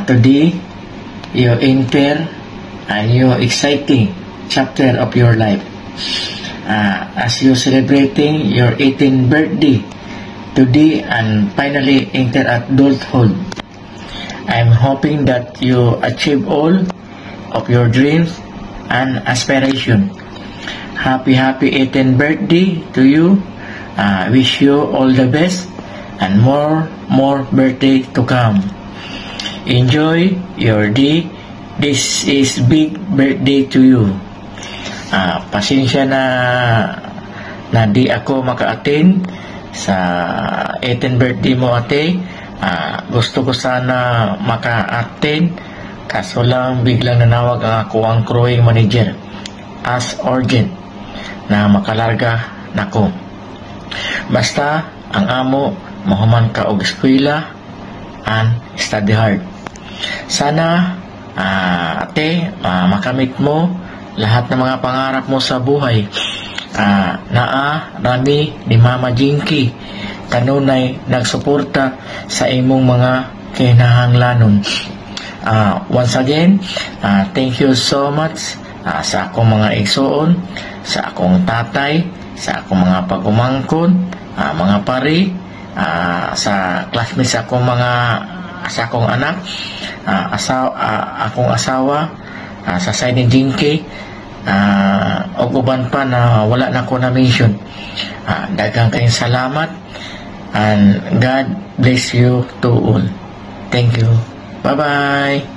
Today, you enter a new exciting chapter of your life. As you celebrating your 18th birthday today and finally enter adulthood, I'm hoping that you achieve all of your dreams and aspirations. Happy 18th birthday to you. Wish you all the best and more birthday to come. Enjoy your day. This is big birthday to you. Pasensya na di ako maka-attend sa 18th birthday mo, ate. Gusto ko sana maka-attend, kaso lang biglang nanawag ang crewing manager as urgent na makalarga nako. Basta ang amo mahuman ka og eskwela and study hard. Sana ate, makamit mo lahat ng mga pangarap mo sa buhay. Rami ni Mama Jinky kanunay nagsuporta sa imong mga kinahanglanon. Once again, thank you so much sa akong mga igsoon, sa akong tatay, sa akong mga pagumangkon, mga pari, sa classmates sa akong anak, akong asawa, sa side ni Jinky, o uban pa na wala na ko na-mention. Daghang kayong salamat and God bless you to all. Thank you. Bye-bye.